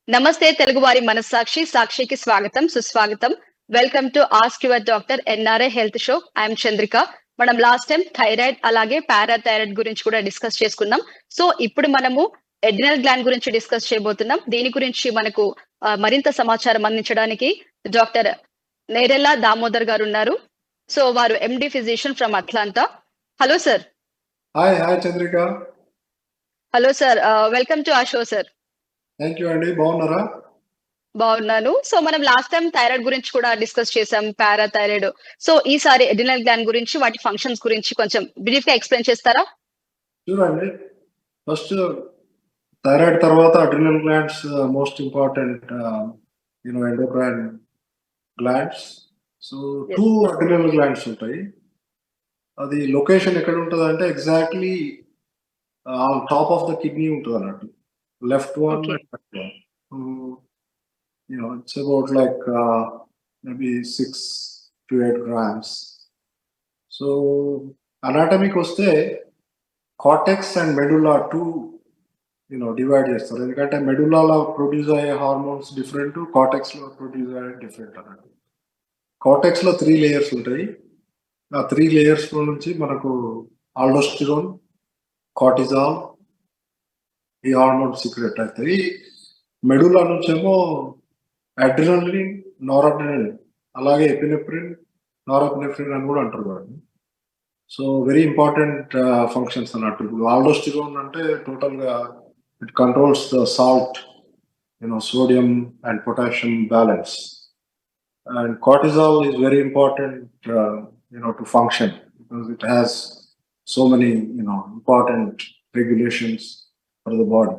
నమస్తే తెలుగు వారి మనస్సాక్షి సాక్షికి స్వాగతం సుస్వాగతం. Welcome to ask your doctor NRI health show. I'm Chandrika. మనం లాస్ట్ టైం థైరాయిడ్ అలాగే పారాథైరాయిడ్ గురించి కూడా డిస్కస్ చేసుకున్నాం. సో ఇప్పుడు మనము ఎడ్రినల్ గ్లాండ్ గురించి డిస్కస్ చేయబోతున్నాం. దీని గురించి మనకు మరింత సమాచారం అందించడానికి డాక్టర్ నేరెల్లా దామోదర్ గారు ఉన్నారు. సో వారు ఎండి physician from Atlanta. Hello sir. Hi Chandrika. Hello sir, welcome to ఆ షో సార్. థ్యాంక్ యూ అండి. బాగున్నారా? బాగున్నాను. సో మనం లాస్ట్ టైం థైరాయిడ్ గురించి కూడా డిస్కస్ చేసాం, పారాథైరాయిడ్. సో ఈసారి ఎడ్రినల్ గ్లాండ్ గురించి, వాటి ఫంక్షన్స్ గురించి కొంచెం బ్రీఫ్ గా ఎక్స్ప్లెయిన్ చేస్తారా? చూడండి, ఫస్ట్ థైరాయిడ్ తర్వాత adrenal glands most important endocrine glands. So 2 adrenal glands ఉంటాయి. అది లొకేషన్ ఎక్కడ ఉంటుంది అంటే exactly on top of the kidney ఉంటుంది అన్నట్టు. Left one Okay. And right one. It's about like maybe 6 to 8 grams. So anatomic వస్తే cortex and మెడులా 2 divide చేస్తారు. ఎందుకంటే మెడులాలో ప్రొడ్యూస్ అయ్యే హార్మోన్స్ డిఫరెంట్, కార్టెక్స్ లో ప్రొడ్యూస్ అయ్యే డిఫరెంట్ అన్నట్టు. కార్టెక్స్ లో 3 లేయర్స్ ఉంటాయి. ఆ 3 లేయర్స్ నుంచి మనకు ఆల్డోస్టిరోన్, కార్టిజాల్ ఈ హార్మోన్ సీక్రెట్ అవుతాయి. మెడులా నుంచేమో అడ్రినలిన్, నారడ్రినలిన్, అలాగే ఎపినెఫ్రిన్, నారప్నెఫ్రిన్ అని కూడా అంటారు వాటిని. సో వెరీ ఇంపార్టెంట్ ఫంక్షన్స్ అన్నట్టు. ఇప్పుడు ఆల్డోస్టిరోన్ అంటే టోటల్ గా it controls the salt, sodium and potassium balance. And cortisol is very important to function because it has so many important regulations for the body.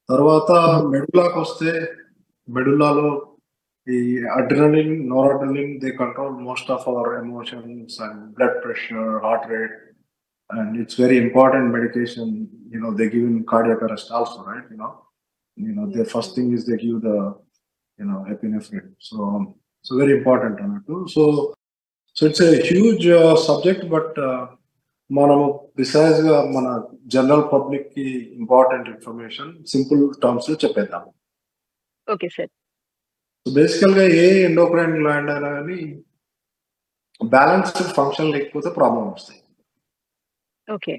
తర్వాత మెడులాకి వస్తే మెడులాలో ఈ adrenaline, noradrenaline, they control most of our emotions and blood pressure, heart rate, and it's very important medication they give in cardiac arrest also, right? The first thing is they give the epinephrine. So very important anattu. So it's a huge subject, but మనము బిసైజ్ గా మన general public కి important information simple terms లో చెప్పేద్దాం. Okay sir. So బేసికల్ గా a endocrine gland అయినా కానీ బ్యాలెన్స్డ్ ఫంక్షన్ లేకపోతే ప్రాబ్లం వస్తాయి. ఓకే.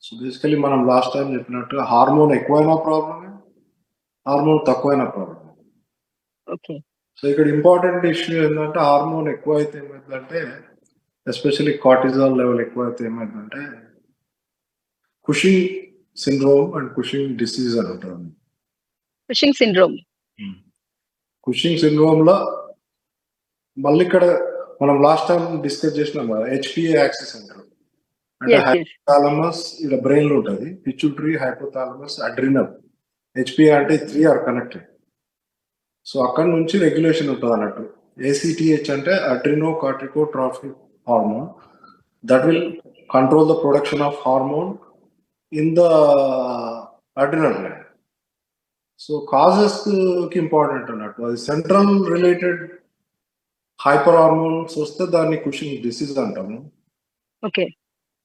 సో బేసికలీ మనం లాస్ట్ టైం చెప్పినట్టు హార్మోన్ ఎక్కువైనా ప్రాబ్లమే, హార్మోన్ తక్కువైనా ప్రాబ్లమే. ఓకే. సో ఇక్కడ ఇంపార్టెంట్ ఇష్యూ ఏంటంటే హార్మోన్ ఎక్కువ అయితే ఏమైందంటే, ఎస్పెషల్లీ కార్టిజాల్ లెవెల్ ఎక్కువ అయితే ఏమైందంటే Cushing syndrome and Cushing disease అని ఉంటుంది. Cushing syndrome. కుషింగ్ సిండ్రోమ్ లో మళ్ళీ ఇక్కడ మనం లాస్ట్ టైం డిస్కస్ చేసినాం కదా, హెచ్పిఏ యాక్సిస్ అంటారు. అంటే హైపోథాలమస్ ఇలా బ్రెయిన్ లో ఉంటుంది, పిట్యూటరీ, హైపోథాలమస్, అడ్రినల్. హెచ్పిఏ అంటే 3 ఆర్ కనెక్టెడ్. సో అక్కడ నుంచి రెగ్యులేషన్ ఉంటుంది అన్నట్టు. ACTH అంటే adreno corticotrophic hormone, that will control the production of hormone in the adrenal gland. So causes కి ఇంపార్టెంట్ అన్నట్టు. అది సెంట్రల్ రిలేటెడ్ హైపర్ హార్మోన్స్ వస్తే దాన్ని కుషింగ్ డిసీజ్ అంటాము. ఓకే.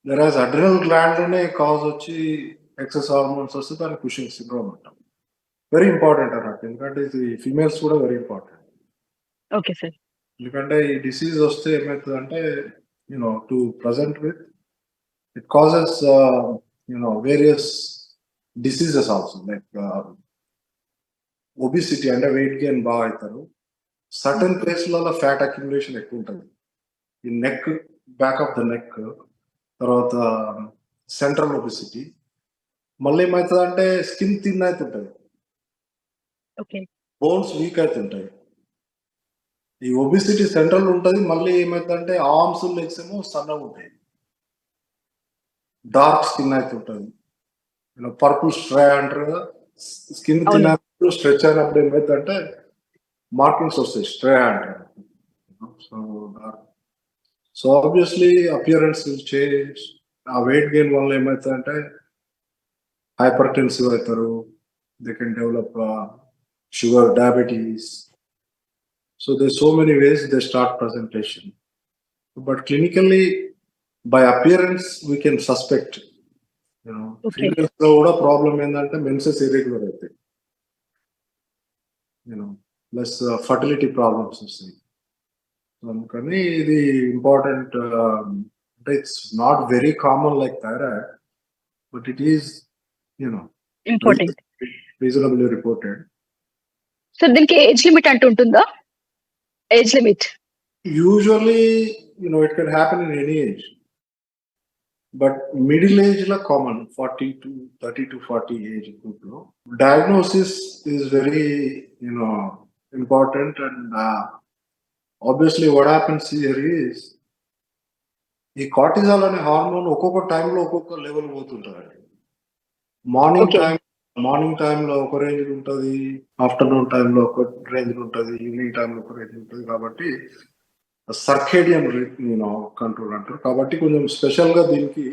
వెరాజ్ అడ్రినల్ గ్లాండ్ లోనే కాజ్ వచ్చి ఎక్సెస్ హార్మోన్స్ వస్తే దాన్ని కుషింగ్ సిండ్రోమ్ అంటాం. వెరీ ఇంపార్టెంట్ అన్నట్టు, ఎందుకంటే ఇది ఫీమేల్స్ కూడా వెరీ ఇంపార్టెంట్. Okay sir. ఎందుకంటే ఈ డిసీజ్ వస్తే ఏమవుతుందంటే to present with it causes various diseases also, like obesity అంటే వెయిట్ గెయిన్ బాగా అవుతారు. సర్టన్ ప్లేస్లలో ఫ్యాట్ అక్యుములేషన్ ఎక్కువ ఉంటుంది. ఈ neck, back of the neck, తర్వాత సెంట్రల్ ఒబిసిటీ. మళ్ళీ ఏమవుతుందంటే స్కిన్ థిన్ అవుతుంటుంది, బోన్స్ వీక్ అవుతుంటాయి. ఈ ఒబిసిటీ సెంట్రల్ ఉంటుంది. మళ్ళీ ఏమవుతుందంటే ఆర్మ్స్, లెగ్స్ ఏమో సన్నగా ఉంటాయి, డార్క్ స్కిన్ అవుతుంటుంది. పర్పుల్ స్ట్రే అంటారు కదా, స్కిన్ తిన్నప్పుడు స్ట్రెచ్ అయినప్పుడు ఏమవుతుందంటే మార్కింగ్స్ వస్తాయి, స్ట్రే అంటారు. So obviously appearance will change. ఆ వెయిట్ గెయిన్ వల్ల ఏమవుతుందంటే హైపర్ టెన్సివ్ అవుతారు, they can develop sugar, diabetes. So there's so many ways they start presentation, but clinically by appearance we can suspect. Females లో కూడా problem ఏంటంటే menses irregular అవుతాయి. Plus fertility problems వస్తాయి. అందుకని ఇది ఇంపార్టెంట్. అంటే it's not very common like thyroid, but it is important. Reasonably reported. So దీనికి age limit అంటూ ఉంటుందా? Age limit usually it can happen in any age, but middle age లో common 30 to 40 age group లో. Diagnosis is very important, and obviously what happens here is ఈ cortisol అనే hormone ఒక్కొక్క టైంలో ఒక్కొక్క లెవెల్ పోతుంటారు. మార్నింగ్ టైంలో ఒక రేంజ్ ఉంటుంది, ఆఫ్టర్నూన్ టైంలో ఒక రేంజ్ ఉంటుంది, ఈవినింగ్ టైంలో ఒక రేంజ్ ఉంటుంది. కాబట్టి సర్కేడియన్ కంట్రోల్ అంటారు. కాబట్టి కొంచెం స్పెషల్ గా దీనికి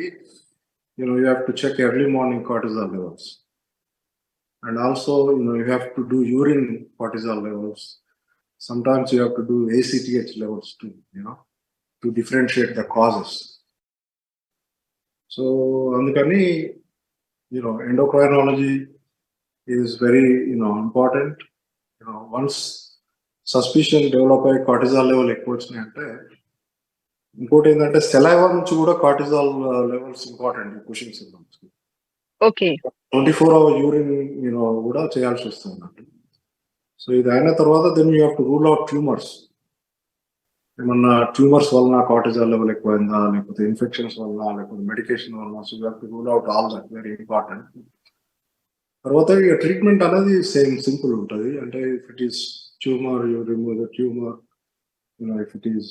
you have to check early morning cortisol levels, and also you have to do urine cortisol levels. Sometimes you have to do ACTH levels too, to differentiate the causes. So andukani endocrinology is very important. Once suspicion develop ay cortisol level ఎక్కువ వచ్చినాయి అంటే, ఇంకోటి ఏంటంటే saliva నుంచి కూడా cortisol levels important Cushing syndromes కి. Okay. 24-hour urine కూడా చేయాల్సి వస్తుంది అన్నట్టు. సో ఇది అయిన తర్వాత then you have to rule out tumours. ఏమన్నా ట్యూమర్స్ వలన కార్టిజాల్ లెవెల్ ఎక్కువైందా, లేకపోతే ఇన్ఫెక్షన్స్ వలన, లేకపోతే మెడికేషన్ వలన. So you have to rule out all that, very important. తర్వాత ఇక ట్రీట్మెంట్ అనేది సింపుల్ ఉంటుంది. అంటే if it is tumour, you remove the tumour. If it is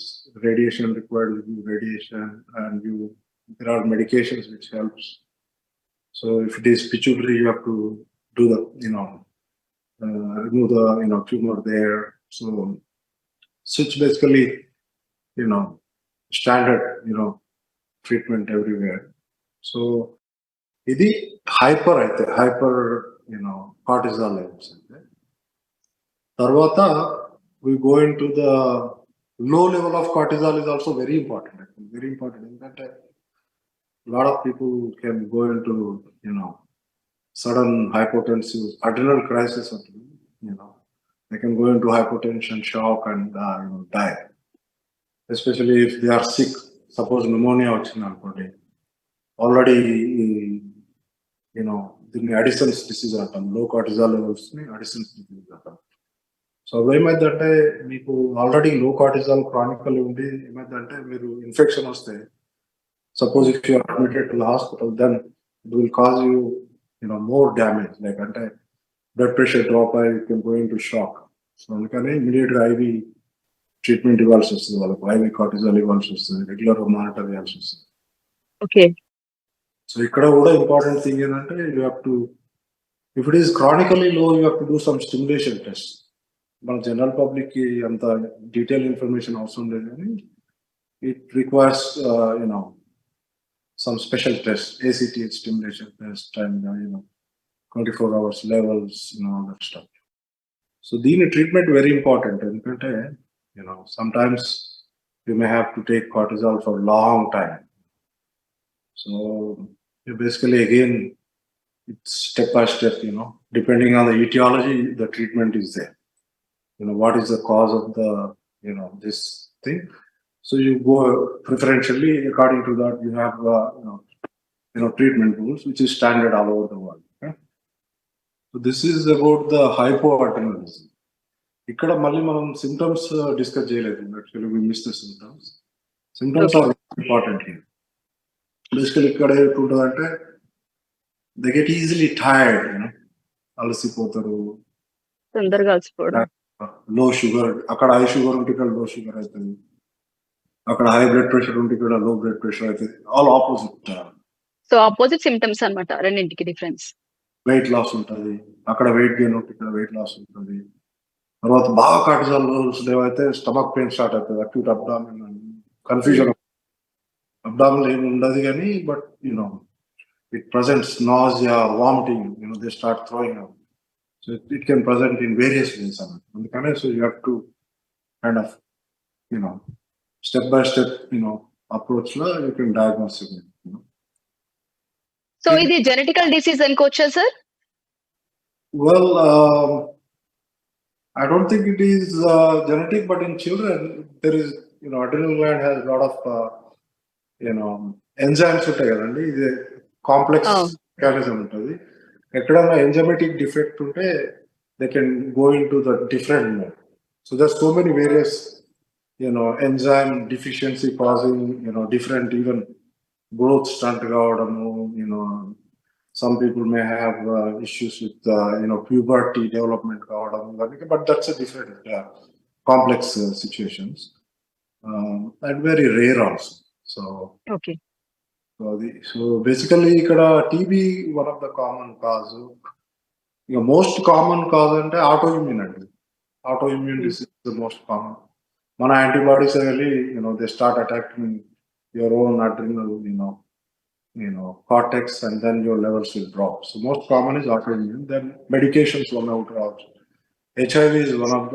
radiation required, you do radiation, and there are medications which helps. So if it is pituitary, you have to do the remove the tumor there. So it's basically standard treatment everywhere. So ఇది hyper cortisol levels. తర్వాత we go into the low level of cortisol is also very important. Very important. In that a lot of people can go into sudden hypotensive adrenal crisis. They can go into hypotension, shock, and die. Especially if they are sick. Suppose pneumonia వచ్చిందనుకోండి, already దీన్ని Addison's disease అంటాం. లో cortisol levels ని Addison's disease అంటాం. So ఏమైందంటే మీకు already లో cortisol Chronicle ఉండి ఏమైందంటే మీరు ఇన్ఫెక్షన్ వస్తే, suppose if you are admitted to the hospital, then it will cause you more damage. Like అంటే బ్లడ్ ప్రెషర్ డ్రాప్ అయ్యి you can go in to shock. సో అందుకని ఇమీడియట్ గా ఐవి ట్రీట్మెంట్ ఇవ్వాల్సి వస్తుంది, వాళ్ళకు ఐవి కార్టిజాల్ ఇవ్వాల్సి వస్తుంది, రెగ్యులర్ మానిటర్ చేయాల్సి వస్తుంది. ఓకే. సో ఇక్కడ కూడా ఇంపార్టెంట్ థింగ్ ఏంటంటే you have to, if it is chronically low, you have to do some stimulation test. మన జనరల్ పబ్లిక్ కి అంత డీటెయిల్ ఇన్ఫర్మేషన్ అవసరం లేదు, కానీ it requires some special tests, ACTH stimulation test, and 24 hours levels, all that stuff. So the treatment very important. Endukante sometimes you may have to take cortisol for a long time. So basically again it's step by step, depending on the etiology, the treatment is there. What is the cause of the this thing. So you go preferentially according to that. You have treatment rules which is standard all over the world. Okay? So this is about the hypoadrenalism. ఇక్కడ మళ్ళీ మనం symptoms discuss చేయలేదు. Actually we miss the symptoms. Symptoms are important here. Basically ఇక్కడ ఏంటుంటుందంటే they get easily tired, అలసిపోతారు, తొందరగా అలసిపోవడం, లో sugar. అక్కడ హై షుగర్ ఉంటే ఇక్కడ లో షుగర్ అవుతుంది, అక్కడ హై బ్లడ్ ప్రెషర్ ఉంటే ఇక్కడ లో బ్లడ్ ప్రెషర్ అవుతుంది. All opposite. So opposite symptoms అన్నమాట రెండింటికి డిఫరెన్స్. వెయిట్ లాస్ ఉంటుంది, అక్కడ వెయిట్ గెయిన్ ఉంటే ఇక్కడ వెయిట్ లాస్ ఉంటుంది. తర్వాత బాగా కార్టిజాల్ లెవెల్స్ లేవైతే స్టమక్ పెయిన్ స్టార్ట్ అవుతుంది, అక్యూట్ అబ్డామిన్, కన్ఫ్యూజన్. అబ్డామిన్ ఏమి ఉండదు కానీ but it presents nausea, vomiting, they start throwing up. So it can present in various ways. So you have to kind of step by step approach la you can diagnose it. So ఇది genetical disease అనుకోవచ్చా sir? Well, I don't think it is genetic, but in children there is, adrenal gland has a lot of enzymes ఉంటాయి కదండి. ఇది complex mechanism ఉంటుంది. ఎక్కడైనా enzymatic defect ఉంటే they can go into the different mode. So there's so many various enzyme deficiency causing different even growth stunt కావడము. Some people may have issues with puberty development కావడం, but that's a different complex situations and very rare also. So okay. So basically ikkada TB one of the common cause. Most common cause ante autoimmune andi. Autoimmune disease is the most common. Mana antibodies really they start attacking your own adrenal cortex, and then your levels will drop. So most common is autoimmune. Then medications one out also. HIV is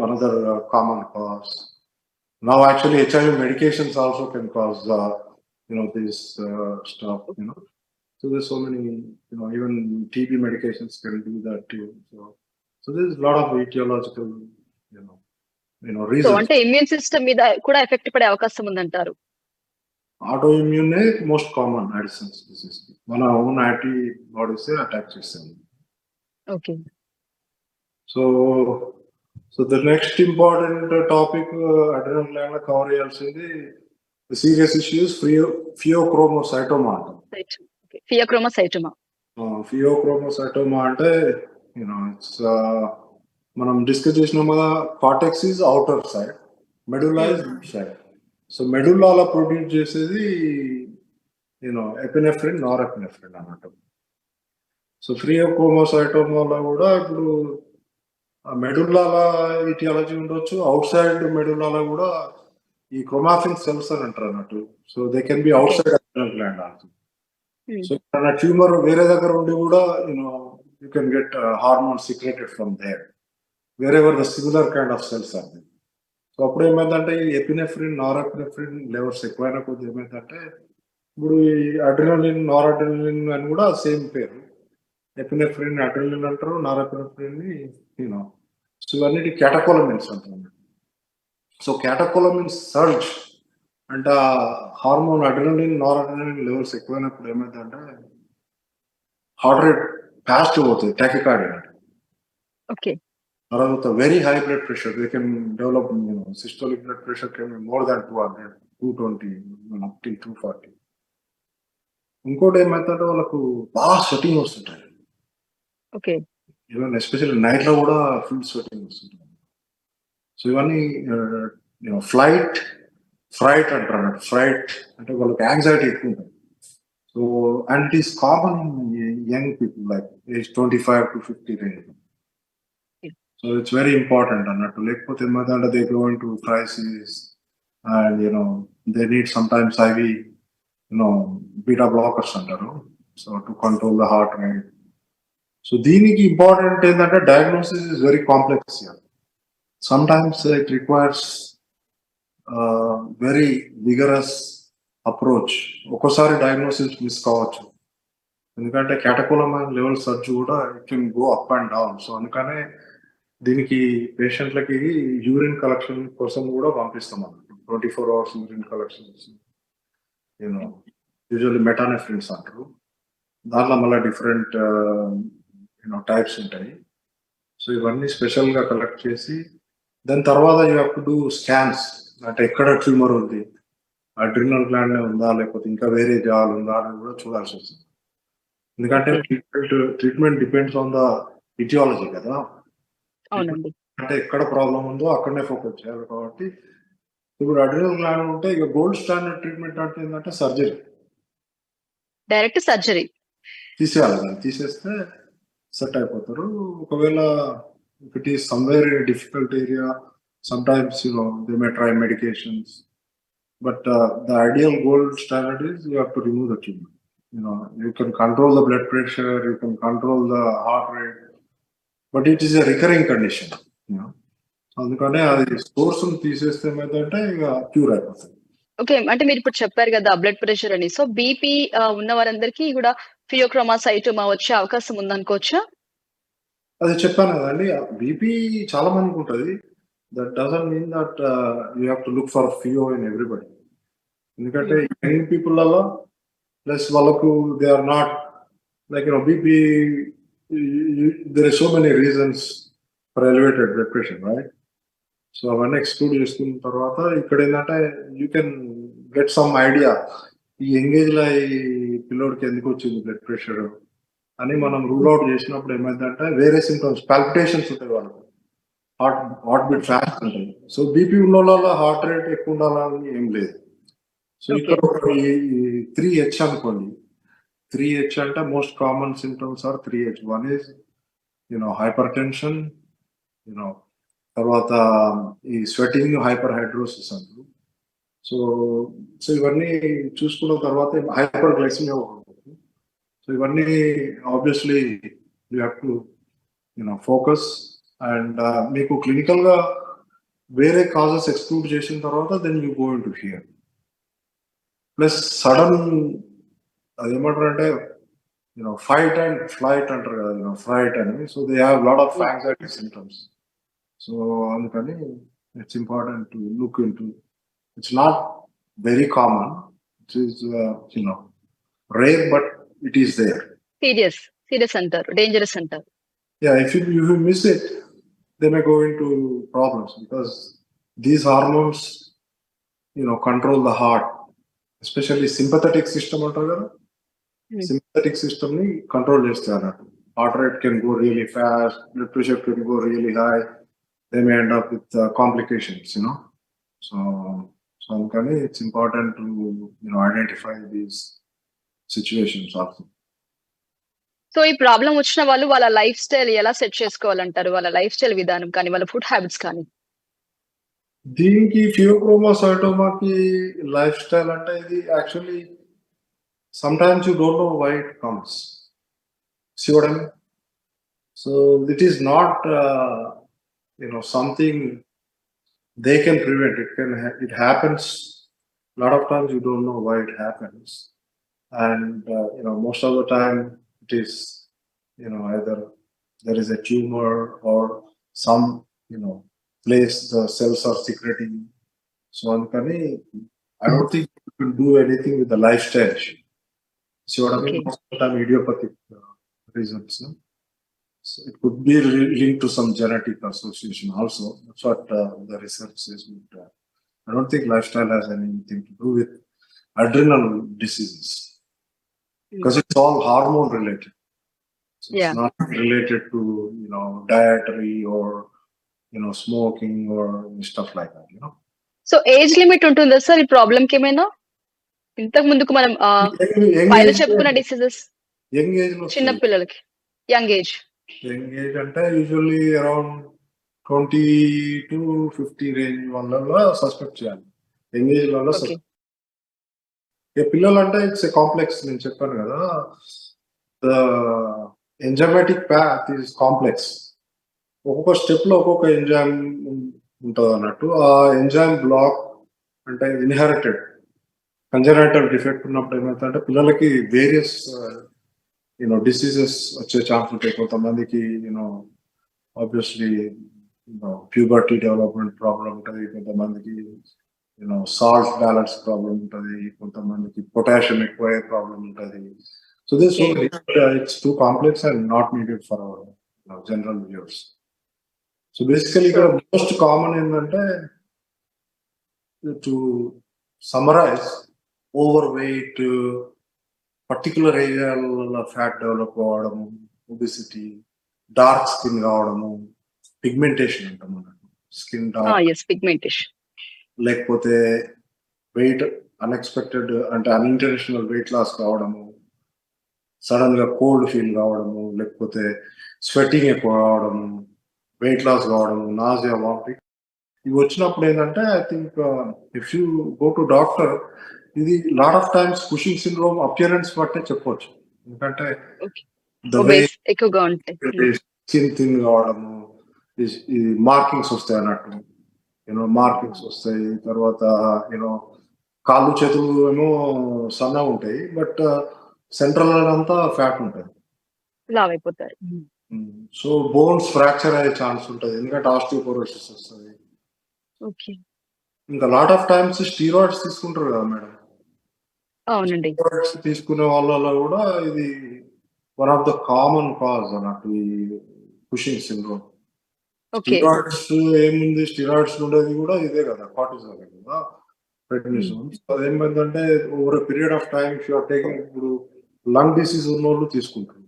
another common cause. Now actually HIV medications also can cause this stuff. So there's so many, even TB medications can do that too. So there's a lot of etiological, reasons. So ante immune system మీద కూడా effect పడే అవకాశం ఉందంటారు. Autoimmune most common Addison's disease. మన own antibodies attack చేస్తాయి. Okay. So the next important topic adrenal gland cover చేయాల్సింది the serious issues pheochromocytoma. Okay. Pheochromocytoma. Pheochromocytoma అంటే it's మనం డిస్కస్ చేసినాం కదా, cortex is outer side, medulla is inside. సో మెడుల్లాలో produce చేసేది ఎపినెఫ్రిన్, నార్ ఎపినెఫ్రిన్ అన్నట్టు. సో ఫియోక్రోమోసైటోమాలో కూడా ఇప్పుడు మెడుల్లాల ఇటియాలజీ ఉండొచ్చు, అవుట్ సైడ్ మెడుల్లాలో కూడా ఈ క్రోమాఫిన్ సెల్స్ అని అంటారు అన్నట్టు. So they can be outside adrenal gland also. So tumour వేరే దగ్గర ఉండి కూడా you can get hormone secreted from there wherever the similar kind of cells are there. సో అప్పుడు ఏమైందంటే ఈ ఎపినెఫ్రిన్, నార్ ఎపినెఫ్రిన్ లెవెల్స్ ఎక్కువైన కొద్ది ఏమైందంటే ఇప్పుడు ఈ అడ్రినలిన్, నార్ అడ్రినలిన్ అని కూడా సేమ్ పేరు. ఎపినెఫ్రిన్ అడ్రినలిన్ అంటారు, నార్ ఎపినెఫ్రిన్ సో ఇవన్నీ క్యాటకోలమిన్స్ అంటారు. సో క్యాటకోలమిన్స్ సర్జ్ అంటే హార్మోన్ అడ్రినలిన్, నార్ అడ్రినలిన్ లెవెల్స్ ఎక్కువైనప్పుడు ఏమైందంటే హార్ట్ రేట్ ఫాస్ట్ పోతుంది, tachycardia. Okay. With a very high blood pressure, they can develop, systolic blood pressure can be more than 200, 220, up till 240. ఇంకోటి ఏమైతే వాళ్ళకు బాగా స్వెటింగ్ వస్తుంటాయి. ఓకే. ఈవెన్ ఎస్పెషల్లీ నైట్ లో కూడా ఫుల్ స్వెటింగ్ వస్తుంటాయి. సో ఇవన్నీ ఫ్రైట్ అంటారు. ఫ్రైట్ అంటే వాళ్ళకి యాంగ్జైటీ ఎక్కువ ఉంటుంది. So and it is common in young people like age 25 to 50 range. So it's very important అన్నట్టు. లేకపోతే ఏమైందంటే they go into crisis and they need sometimes IV beta blockers అంటారు, so to control the heart rate. So దీనికి important ఏంటంటే diagnosis is very complex here. sometimes it requires very vigorous approach. ఒక్కోసారి diagnosis miss కావచ్చు, ఎందుకంటే క్యాటకోలమైన్ level search కూడా it can go up and down. So అందుకనే దీనికి పేషెంట్లకి యూరిన్ కలెక్షన్ కోసం కూడా పంపిస్తాం అన్నట్టు. 24 hours యూరిన్ కలెక్షన్స్, యూజువల్లీ మెటానెఫ్రిన్స్ అంటారు. దాంట్లో మళ్ళీ డిఫరెంట్ టైప్స్ ఉంటాయి. సో ఇవన్నీ స్పెషల్గా కలెక్ట్ చేసి దాని తర్వాత you have to do scans. అంటే ఎక్కడ ట్యూమర్ ఉంది, అడ్రినల్ గ్లాండ్ ఉందా లేకపోతే ఇంకా వేరే జాల్ ఉందా అని కూడా చూడాల్సి వస్తుంది. ఎందుకంటే treatment depends on the etiology కదా. అవునండి. అంటే ఎక్కడ ప్రాబ్లం ఉందో అక్కడనే ఫోకస్ చేయాలి. కాబట్టి ఇప్పుడు అడ్రినల్ గ్లాండ్ ఉంటే ఇక గోల్డ్ స్టాండర్డ్ ట్రీట్మెంట్ అంటే ఏంటంటే సర్జరీ, డైరెక్ట్ సర్జరీ తీసేయాలి. దాన్ని తీసేస్తే సెట్ అయిపోతారు. ఒకవేళ it is somewhere in difficult area, some times they may try medications, but the ideal gold standard is you have to remove the tumour. You can control the blood pressure, you can control the heart rate, but it is a recurring condition. అందుకనే అది source తీసేస్తే ఏమైందంటే ఇక cure అయిపోతుంది. Okay. అంటే మీరు ఇప్పుడు చెప్పారు కదా బ్లడ్ ప్రెషర్ అని. సో బీపీ ఉన్న వారందరికీ కూడా ఫియోక్రోమోసైటోమా వచ్చే అవకాశం ఉందనుకోవచ్చా? అది చెప్పాను కదండి, బీపీ చాలా మందికి ఉంటుంది. That doesn't mean that you have to look for pheo in everybody. ఎందుకంటే యంగ్ పీపుల్లలో ప్లస్ వాళ్ళకు they are not like BP, there is so many reasons for elevated blood pressure, right? So అవన్నీ exclude చేసుకున్న తర్వాత ఇక్కడ ఏంటంటే you can get some idea ఈ ఎంగేజ్ లో ఈ పిల్లోడికి ఎందుకు వచ్చింది బ్లడ్ ప్రెషర్ అని మనం రూల్ అవుట్ చేసినప్పుడు ఏమైందంటే వేరే సింటమ్స్, పాల్పిటేషన్స్ ఉంటాయి వాళ్ళకు, హార్ట్ బీట్ ఫాస్ట్ ఉంటుంది. సో బీపీ ఉన్న వాళ్ళ హార్ట్ రేట్ ఎక్కువ ఉండాలని ఏం లేదు. సో ఇక్కడ ఈ 3H అనుకోండి. 3H అంటే most common symptoms are 3H. One is hypertension, తర్వాత ఈ స్వెటింగ్, హైపర్ హైడ్రోసిస్ అంటారు. సో ఇవన్నీ చూసుకున్న తర్వాత హైపర్ గ్లైసిమియా ఉంటుంది. సో ఇవన్నీ obviously you have to focus. And మీకు క్లినికల్ గా వేరే కాజెస్ ఎక్స్క్లూడ్ చేసిన తర్వాత then you go in to here. Plus sudden అదేమంటారు అంటే ఫైట్ అండ్ ఫ్లైట్ అంటారు కదా, ఫ్లైట్ అని. So they have lot of anxiety symptoms. So అందుకని it's important to look in to. It's not very common. It is, rare, but it is there. Serious antar, dangerous antar. Yeah, if you miss it, they may go into problems because these hormones, control the heart, especially sympathetic system. Sympathetic system ni control chestharu. Heart rate can go really fast, blood pressure can go really high. They may end up with complications, So it's important to identify these situations also. So ఈ problem వచ్చిన వాళ్ళు వాళ్ళ life style ఎలా set చేసుకోవాలంటారు? వాళ్ళ life style విధానం కానీ, వాళ్ళ food habits కానీ. దీనికి ఫియోక్రోమోసైటోమాకి లైఫ్ స్టైల్ అంటే ఇది actually sometimes you don't know why it comes. See what I mean? So it is not something they can prevent. It happens. A lot of times you don't know why it happens, and most of the time it is either there is a tumor or some place the cells are secreting. So I don't think you can do anything with the lifestyle issue. See what I mean? Most of the time idiopathic reasons. No? So it could be linked to some genetic association also. That's what the research says. But, I don't think lifestyle has anything to do with adrenal diseases because it's all hormone related. So it's not related to dietary or smoking or stuff like that. So age limit ఉంటుందా sir ఈ problem కి? ఏమైనా ఇంతకు ముందుకు మనం పైన చెప్పుకున్న diseases young age లో, చిన్న పిల్లలకి యంగ్ ఏజ్ అంటే యూజువల్లీ అరౌండ్ 20 to 50 రేంజ్ వాళ్ళలో సస్పెక్ట్ చేయాలి. యంగ్ ఏజ్ లో పిల్లలు అంటే ఇట్స్ ఏ కాంప్లెక్స్. నేను చెప్పాను కదా, the enzymatic path is complex. ఒక్కొక్క స్టెప్ లో ఒక్కొక్క ఎంజైమ్ ఉంటుంది అన్నట్టు. ఆ ఎంజైమ్ బ్లాక్ అంటే ఇన్హెరిటెడ్ కంజనైటల్ డిఫెక్ట్ ఉన్నప్పుడు ఏమవుతుందంటే పిల్లలకి వేరియస్ డిసీజెస్ వచ్చే ఛాన్స్ ఉంటాయి. కొంతమందికి ఆబ్వియస్లీ ప్యూబర్టీ డెవలప్మెంట్ ప్రాబ్లం ఉంటుంది, కొంతమందికి సాల్ట్ బ్యాలెన్స్ ప్రాబ్లం ఉంటుంది, కొంతమందికి పొటాషియం ఎక్కువ ప్రాబ్లం ఉంటుంది. So this it's too complex and not needed for our general viewers. So basically ఇక్కడ మోస్ట్ కామన్ ఏంటంటే, to summarise, overweight, particular ఏరియాలలో ఫ్యాట్ డెవలప్ అవ్వడము, ఒబిసిటీ, డార్క్ స్కిన్ కావడము, pigmentation అంటాం అన్నట్టు, స్కిన్ డార్క్, పిగ్మెంటేషన్, లేకపోతే weight unexpected అంటే unintentional weight loss కావడము, సడన్ గా కోల్డ్ ఫీల్ కావడము, లేకపోతే స్వెటింగ్ ఎక్కువ కావడము, వెయిట్ లాస్ కావడము, నాజియా, వామిటింగ్. ఇవి వచ్చినప్పుడు ఏంటంటే I think if you go to doctor, ఇది lot of times Cushing syndrome appearance బట్టే చెప్పవచ్చు. ఎందుకంటే స్కిన్ థిన్ కావడము, ఈ మార్కింగ్స్ వస్తాయి అన్నట్టు, మార్కింగ్స్ వస్తాయి. తర్వాత కాళ్ళు చేతులు ఏమో సన్నగా ఉంటాయి, బట్ సెంట్రల్ అంతా ఫ్యాట్ ఉంటుంది, లావ్ అయిపోతారు. సో బోన్స్ ఫ్రాక్చర్ అయ్యే ఛాన్స్ ఉంటుంది, ఎందుకంటే ఆస్టియోపోరోసిస్ వస్తుంది. ఓకే. ఇంకా లాట్ ఆఫ్ టైమ్స్ స్టీరాయిడ్స్ తీసుకుంటారు కదా మేడం. అవునండి. స్టీరాయిడ్స్ తీసుకునే వాళ్ళలో కూడా ఇది one of the common cause అన్నట్టు ఈ కుషింగ్ సిండ్రోమ్. ఓకే. స్టీరాయిడ్స్ ఏముంది, స్టీరాయిడ్స్ ఉండేది కూడా ఇదే కదా, కార్టిజాల్ కదా, ప్రెడ్నిసోన్. అదేమైందంటే over a period of time you are taking, ఇప్పుడు లంగ్ డిసీజ్ ఉన్నోళ్ళు తీసుకుంటారు.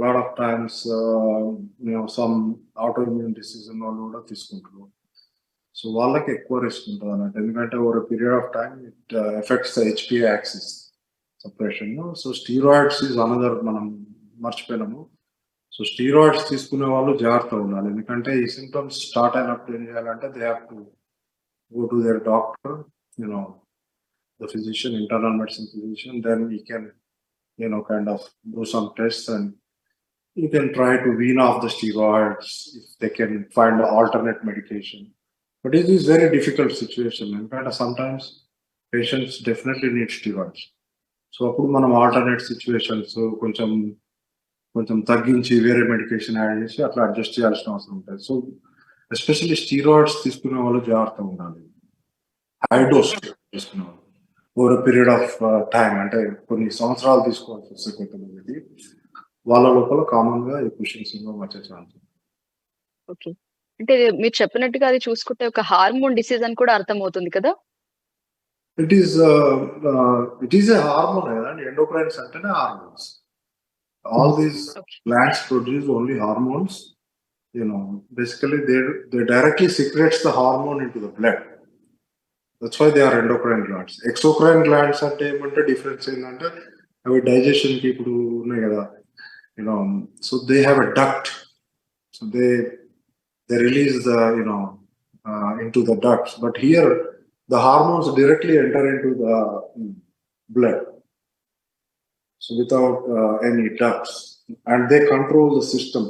Lot of times some autoimmune disease ఉన్న వాళ్ళు కూడా తీసుకుంటారు. సో వాళ్ళకి ఎక్కువ రిస్క్ ఉంటుంది అన్నట్టు, ఎందుకంటే over period of time it effects the HPA axis separation. So steroids is another, మనం మర్చిపోయినాము. సో స్టీరాయిడ్స్ తీసుకునే వాళ్ళు జాగ్రత్తగా ఉండాలి, ఎందుకంటే ఈ సింప్టమ్స్ స్టార్ట్ అయినప్పుడు ఏం చేయాలంటే they have to go to their doctor, the physician, internal medicine physician. Then we can, kind of do some tests, and you can try to wean off the steroids if they can find an alternate medication. But it is very difficult situation, and sometimes patients definitely need steroids. So అప్పుడు మనం alternate situations కొంచెం తగ్గించి వేరే medication add చేసి అట్లా adjust చేయాల్సిన అవసరం ఉంటుంది. సో ఎస్పెషల్లీ స్టీరాయిడ్స్ తీసుకునే వాళ్ళు జాగ్రత్తగా ఉండాలి, హై డోస్ తీసుకునే వాళ్ళు ఓవర్ పీరియడ్ ఆఫ్ టైం, అంటే కొన్ని సంవత్సరాలు తీసుకోవాల్సి వస్తే కొంతమంది వాళ్ళ లోపల కామన్ గా ఈ కుషింగ్ సిండ్రోమ్ వచ్చే ఛాన్స్. ఓకే. అంటే మీరు చెప్పినట్టుగా అది చూసుకుంటే ఒక హార్మోన్ డిసీజ్ అని కూడా అర్థమవుతుంది కదా? ఇట్ ఈస్ ఏ హార్మోన్ కదండి, ఎండోక్రైన్స్ అంటేనే hormones. All these plants produce only hormones. Basically they directly secretes the hormone into the blood. That's why they are endocrine glands. Exocrine glands అంటే ఏమంటే difference ఏంటంటే అవి డైజెషన్ కి ఇప్పుడు ఉన్నాయి కదా, so they have a duct. So they release the into the ducts, but here the hormones directly enter into the blood, so without any ducts, and they control the system,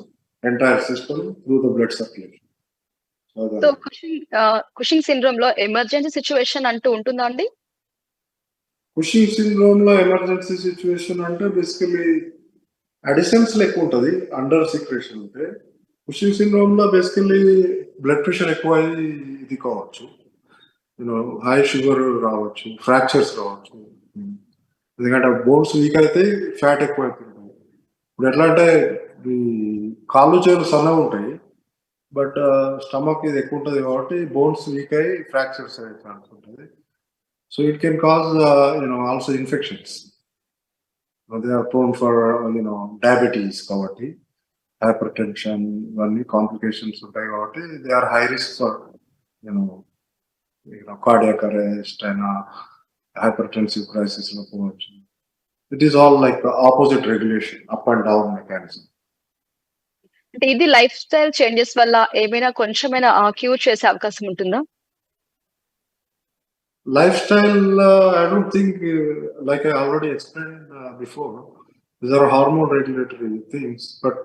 entire system through the blood circulation. So Cushing syndrome లో emergency situation అంటూ ఉంటుందా అండి? Cushing syndrome లో emergency situation అంటే basically additions లెక్క ఉంటుంది, under secretion ఉంటే. Cushing syndrome లో బేసికలీ బ్లడ్ ప్రెషర్ ఎక్కువ అయ్యి ఇది కావచ్చు, హై షుగర్ రావచ్చు, ఫ్రాక్చర్స్ రావచ్చు, ఎందుకంటే బోన్స్ వీక్ అయితే ఫ్యాట్ ఎక్కువ అవుతుంటుంది. ఇప్పుడు ఎట్లా అంటే ఈ కాళ్ళు చేతులు సన్నగా ఉంటాయి, బట్ స్టమక్ ఇది ఎక్కువ ఉంటుంది కాబట్టి బోన్స్ వీక్ అయ్యి ఫ్రాక్చర్స్ అయ్యే ఛాన్స్ ఉంటుంది. So it can cause also infections. They are prone for diabetes కాబట్టి, హైపర్ టెన్షన్, ఇవన్నీ కాంప్లికేషన్స్ ఉంటాయి కాబట్టి they are high risk for cardiac arrest అయినా హైపర్టెన్సివ్ క్రైసిస్ లో పోవచ్చు. It is all like opposite regulation, up and down mechanism. అంటే ఇది life style changes వల్ల ఏమైనా కొంచెమైనా క్యూర్ చేసే అవకాశం ఉంటుందా? Lifestyle, I don't think, like I already explained before, these are hormone regulatory things, but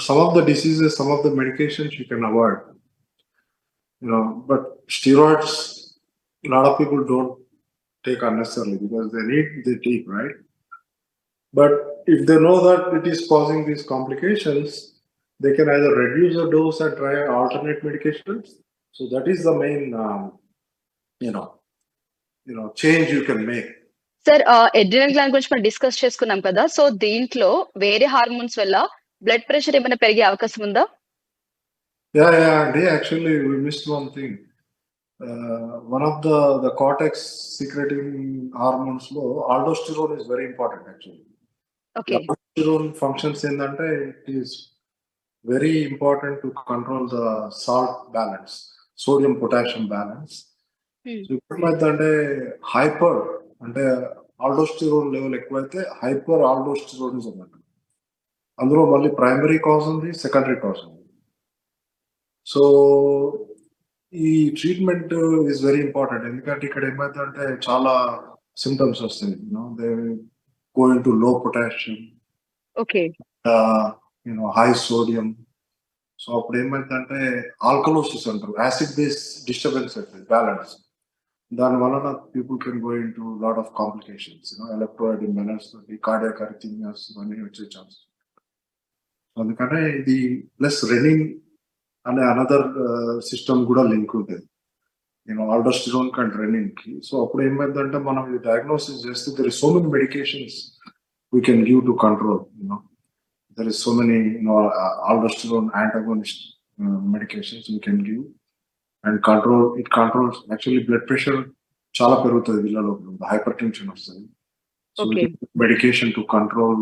some of the diseases, some of the medications you can avoid. But steroids, a lot of people don't take unnecessarily because they take, right? But if they know that it is causing these complications, they can either reduce the dose and try alternate medications. So that is the main, change you can make. Sir, adrenal gland గురించి మనం discuss చేసుకున్నాం కదా, so దీంట్లో వేరే hormones వల్ల blood pressure ఏమైనా పెరిగే అవకాశం ఉందా? Yeah, actually we missed one thing. One of the cortex secreting hormones lo aldosterone is very important actually. Okay. Aldosterone functions ఏంటంటే it is very important to control the salt balance, sodium potassium balance. So ఏమైందంటే hyper అంటే aldosterone level ఎక్కువైతే hyperaldosteronism అంట. అందులో మళ్ళీ primary cause ఉంది, secondary cause ఉంది. So ఈ ట్రీట్మెంట్ ఈస్ వెరీ ఇంపార్టెంట్, ఎందుకంటే ఇక్కడ ఏమైందంటే చాలా సిమ్టమ్స్ వస్తాయి. They going to low potassium, okay, high sodium. So అప్పుడు ఏమైందంటే ఆల్కలోసిస్ అంటారు, యాసిడ్ బేస్ డిస్టర్బెన్స్ అవుతుంది బ్యాలెన్స్. దాని వలన people can go in to lot of complications, electrolyte imbalance, cardiac arrhythmias ఇవన్నీ వచ్చే ఛాన్స్. అందుకనే ఇది ప్లస్ రెనిన్ అనే అనదర్ సిస్టమ్ కూడా లింక్ ఉంటుంది, ఆల్డోస్టిరోన్ అండ్ రెనిన్ కి. సో అప్పుడు ఏమైందంటే మనం ఇది డయాగ్నోసిస్ చేస్తే there is so many medications we can give to control. There is so many aldosterone antagonist medications we can give and it controls actually blood pressure చాలా పెరుగుతుంది వీళ్ళలో, hyper tension వస్తుంది. So we give medication to control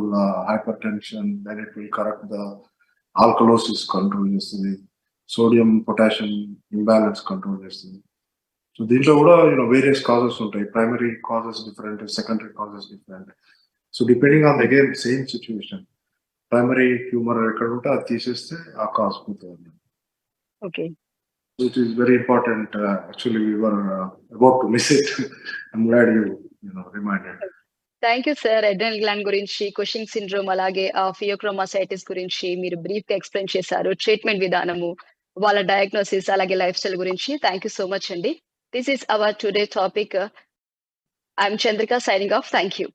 hypertension, then it will correct the alkalosis control చేస్తుంది, sodium potassium imbalance control చేస్తుంది. So దీంట్లో కూడా various causes ఉంటాయి, primary causes different, secondary causes different. So depending on again same situation, primary tumour ఎక్కడ ఉంటే అది తీసేస్తే ఆ కాజ్ పోతుంది. Okay, it is very important. Actually we were about to miss it. I'm glad you reminded. Thank you sir. Adrenal gland గురించి, Cushing syndrome, అలాగే pheochromocytoma గురించి మీరు బ్రీఫ్ గా ఎక్స్ప్లెయిన్ చేశారు. ట్రీట్మెంట్ విధానము, వాళ్ళ డయాగ్నోసిస్, అలాగే లైఫ్ స్టైల్ గురించి. థ్యాంక్ యూ సో మచ్ అండి. This is our today topic. I'm Chandrika signing off. Thank you.